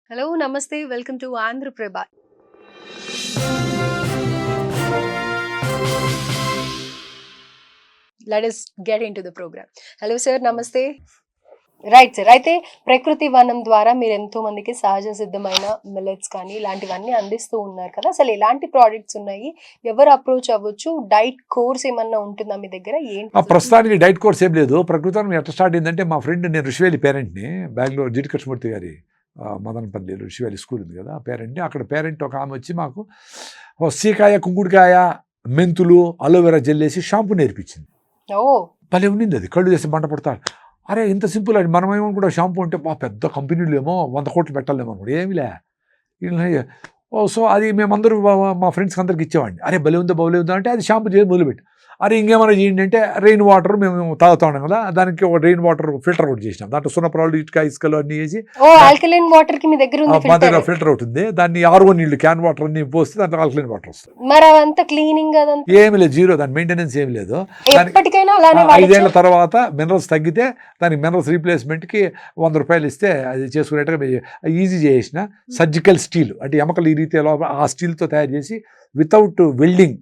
Hello, Namaste. Welcome to Andhra Prabha. Let us get into the program. Hello, sir. Namaste. Right sir. అయితే ప్రకృతి వనం ద్వారా మీరు ఎంతో మందికి సహజ సిద్ధమైన మిల్లెట్స్ కానీ ఇలాంటివన్నీ అందిస్తూ ఉన్నారు కదా. అసలు ఎలాంటి ప్రోడక్ట్స్ ఉన్నాయి, ఎవరు అప్రోచ్ అవ్వచ్చు, డైట్ కోర్స్ ఏమన్నా ఉంటుందా మీ దగ్గర? ఏంటి ప్రస్తుతానికి డైట్ కోర్స్ ఏం లేదు. ప్రకృతి వనం ఎట్లా స్టార్ట్ అయిందంటే, మా ఫ్రెండ్, నేను ఋషివేలి పేరెంట్ని, బెంగళూరు జిటి కృష్ణమూర్తి గారి మదనపల్లి ఋషివేలి స్కూల్ ఉంది కదా, ఆ పేరెంట్ని. అక్కడ పేరెంట్ ఒక ఆమె వచ్చి మాకు సీకాయ, కుంకుడుకాయ, మెంతులు, అలోవెరా జెల్లేసి షాంపూ నేర్పించింది. భలే ఉండింది అది. కళ్ళు చేసి మంట పడతారు. అరే ఇంత సింపుల్ అండి. మనమేమో కూడా షాంపూ అంటే పెద్ద కంపెనీలు ఏమో 100 కోట్లు పెట్టాలేమో అనుకోండి. ఏమిలే. సో అది మేమందరూ మా ఫ్రెండ్స్కి అందరికి ఇచ్చేవాడిని. అరే భలే ఉందా అంటే అది షాంపూ చేసి మొదలుపెట్టి, అరే ఇంకేమైనా చేయండి అంటే రెయిన్ వాటర్ మేము తాగుతా ఉన్నాం కదా, దానికి ఒక రెయిన్ వాటర్ ఫిల్టర్ అవుట్ చేసినాం. దాంట్లో సున్నప్రాలు, ఇటుక, ఇసుకలు అన్ని వేసి ఆల్కలైన్ వాటర్ కి మీ దగ్గర మా దగ్గర ఫిల్టర్ అవుతుంది. దాన్ని ఆర్ఓ నీళ్లు, క్యాన్ వాటర్ అన్ని పోస్తే దాంట్లో ఆల్కలైన్ వాటర్ వస్తుంది. మరి అవంతా క్లీనింగ్ ఏమి లేదు, జీరో. దాని మెయింటెనెన్స్ ఏమి లేదు. ఎప్పటికైనా 5 ఏళ్ల తర్వాత మినరల్స్ తగ్గితే దానికి మినరల్స్ రీప్లేస్మెంట్కి 100 రూపాయలు ఇస్తే అది చేసుకునేట్టుగా ఈజీ చేసిన సర్జికల్ స్టీల్, అంటే ఎమకలు ఈ రీతి ఆ స్టీల్తో తయారు చేసి without welding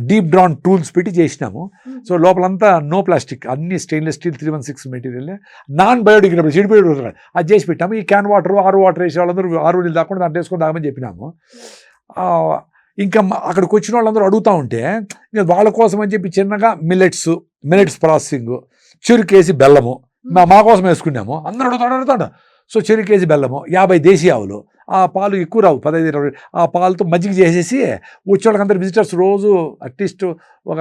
deep drawn tools పెట్టి చేసినాము. సో లోపలంతా నో ప్లాస్టిక్, అన్ని stainless steel 316 material, non biodegradable, చెడిపోయి అది చేసి పెట్టాము. ఈ క్యాన్ వాటర్, ఆరు వాటర్ వేసే వాళ్ళందరూ ఆరు నీళ్ళు దాకుండా దాంట్లో వేసుకొని తాగమని చెప్పినాము. ఇంకా అక్కడికి వచ్చిన వాళ్ళందరూ అడుగుతూ ఉంటే ఇంకా వాళ్ళ కోసం అని చెప్పి చిన్నగా మిల్లెట్స్ ప్రాసెసింగ్, చెరుకేసి బెల్లము మా కోసం వేసుకున్నాము. అందరూ అడుగుతాడు. సో చెరుకేసి బెల్లము, 50 దేశీ ఆవులు, ఆ పాలు ఎక్కువ రావు, 15-20, ఆ పాలతో మజ్జిగ చేసేసి వచ్చేవాళ్ళకందరూ విజిటర్స్ రోజు అట్లీస్ట్ ఒక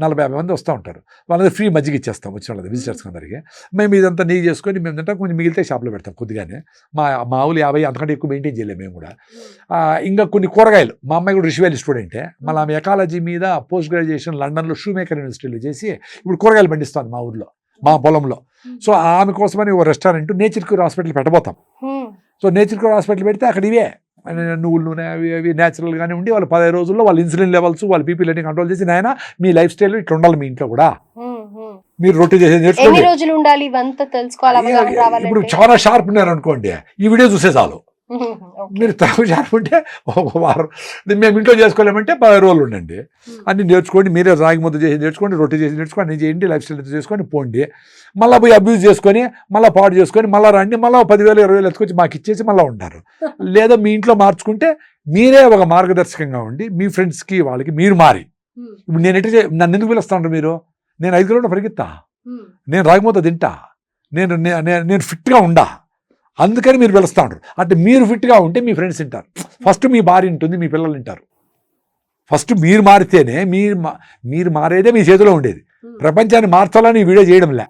40-50 మంది వస్తూ ఉంటారు. వాళ్ళందరూ ఫ్రీ మజ్జిగ ఇచ్చేస్తాం వచ్చిన వాళ్ళకి, విజిటర్స్కి అందరికీ. మేము ఇదంతా నెయ్యి చేసుకొని మేము తింటాం. కొంచెం మిగిలితే షాప్లో పెడతాం కొద్దిగానే. మా ఆవులు 50, అంతకంటే ఎక్కువ మెయింటైన్ చేయలేము మేము కూడా. ఇంకా కొన్ని కూరగాయలు, మా అమ్మాయి కూడా ఋషివేలి స్టూడెంటే, మళ్ళీ ఆమె ఎకాలజీ మీద పోస్ట్ గ్రాడ్యుయేషన్ లండన్లో షూ మేకర్ యూనివర్సిటీలో చేసి ఇప్పుడు కూరగాయలు పండిస్తాను మా ఊర్లో, మా పొలంలో. సో ఆమె కోసమని ఓ రెస్టారెంట్ నేచర్ క్యూర్ హాస్పిటల్ పెట్టబోతాం. సో నేచర్ క్యూర్ హాస్పిటల్ పెడితే అక్కడ ఇవే నువ్వుల నూనె అవి న్యాచురల్గానే ఉండి వాళ్ళు 15 రోజుల్లో వాళ్ళ ఇన్సులిన్ లెవెల్స్, వాళ్ళ బీపీ అన్ని కంట్రోల్ చేసి, నాయన మీ లైఫ్ స్టైల్ ఇట్లా ఉండాలి మీ ఇంట్లో కూడా, మీరు రొట్టె చేసేది నేర్చుకోండి. ఇప్పుడు చాలా షార్ప్ ఉన్నారు అనుకోండి, ఈ వీడియో చూసే చాలు. మీరు తక్కువ షార్ప్ ఉంటే ఒక వారం, మేము ఇంట్లో చేసుకోలేమంటే 10 రోజులు ఉండండి. అన్ని నేర్చుకోండి. మీరే రాగి ముద్ద చేసి నేర్చుకోండి, రొట్టె చేసి నేర్చుకోండి, అన్ని చేయండి, లైఫ్ స్టైల్ చేసుకొని పోండి. మళ్ళీ పోయి అబ్యూజ్ చేసుకొని మళ్ళీ పాడు చేసుకొని మళ్ళీ రండి, మళ్ళీ 10,000-20,000 ఎత్తుకొచ్చి మాకు ఇచ్చేసి మళ్ళీ ఉంటారు. లేదా మీ ఇంట్లో మార్చుకుంటే మీరే ఒక మార్గదర్శకంగా ఉండి మీ ఫ్రెండ్స్కి వాళ్ళకి మీరు మారి. ఇప్పుడు నేను నన్ను ఎందుకు పిలుస్తాను మీరు? నేను 5 కిలోమీటర్లు పరిగెత్తా, నేను రాగిమూత తింటా, నేను ఫిట్గా ఉండా, అందుకని మీరు పిలుస్తూ ఉంటారు. అంటే మీరు ఫిట్గా ఉంటే మీ ఫ్రెండ్స్ తింటారు. ఫస్ట్ మీ భార్య ఉంటుంది, మీ పిల్లలు తింటారు. ఫస్ట్ మీరు మారితేనే మీరు మారేదే మీ చేతిలో ఉండేది. ప్రపంచాన్ని మార్చాలని ఈ వీడియో చేయడంలే.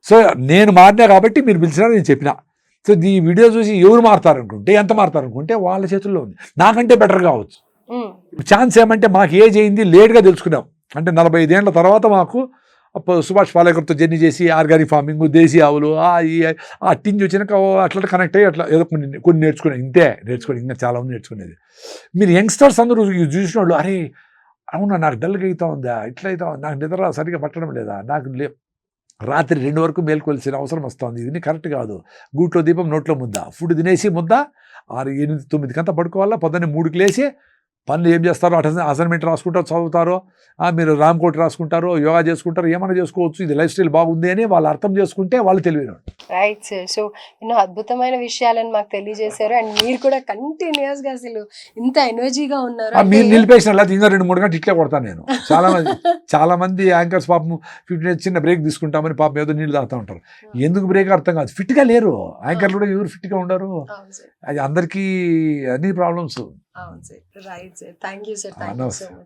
సో నేను మారినా కాబట్టి మీరు పిలిచినా నేను చెప్పినా. సో ఈ వీడియో చూసి ఎవరు మారుతారనుకుంటే, ఎంత మారుతారనుకుంటే వాళ్ళ చేతుల్లో ఉంది. నాకంటే బెటర్ కావచ్చు. ఛాన్స్ ఏమంటే మాకు ఏజ్ అయింది, లేట్గా తెలుసుకున్నాం. అంటే 45 ఏళ్ల తర్వాత మాకు సుభాష్ పాలేకర్తో జర్నీ చేసి ఆర్గానిక్ ఫార్మింగ్, దేశీ ఆవులు, ఆ టింజ్ వచ్చినాక అట్లా కనెక్ట్ అయ్యి అట్లా ఏదో కొన్ని నేర్చుకునే, నేర్చుకోండి. ఇంకా చాలా మంది నేర్చుకునేది. మీరు యంగ్స్టర్స్ అందరూ చూసిన వాళ్ళు, అరే అవునా నాకు డల్గా అవుతా ఉందా, ఇట్లా అవుతా ఉంది, నాకు నిద్ర సరిగ్గా పట్టడం లేదా, నాకు రాత్రి 2 వరకు మేల్కొల్సిన అవసరం వస్తుంది, ఇది కరెక్ట్ కాదు, గూట్లో దీపం నోట్లో ముద్ద, ఫుడ్ తినేసి ముద్ద 6, 8, 9 కంతా పడుకోవాలా, పొద్దున్నే 3కి లేచి పనులు ఏం చేస్తారో, అసైన్మెంట్ రాసుకుంటారో, చదువుతారో, మీరు రామ్కోట్ రాసుకుంటారో, యోగా చేసుకుంటారో, ఏమైనా చేసుకోవచ్చు. ఇది లైఫ్ స్టైల్ బాగుంది అని వాళ్ళు అర్థం చేసుకుంటే వాళ్ళు తెలియదు. Right sir. సో ఎన్నో అద్భుతమైన విషయాలను మాకు తెలియజేశారు. అండ్ మీరు కూడా కంటిన్యూస్ గా అసలు ఇంత ఎనర్జీగా ఉన్నారు. మీరు నిలిపేసిన లేకపోతే ఇంకా 2-3 గంటలు ఇట్లే కొడతాను నేను. చాలా మంది యాంకర్స్ పాపం 15 చిన్న బ్రేక్ తీసుకుంటామని పాపం ఏదో నీళ్ళు తాగుతూ ఉంటారు. ఎందుకు బ్రేక్ అర్థం కాదు. ఫిట్గా లేరు యాంకర్లు కూడా, ఎవరు ఫిట్గా ఉండరు. అది అందరికీ అన్ని ప్రాబ్లమ్స్. అవును sir. Right sir. Thank you sir. Thank you so much.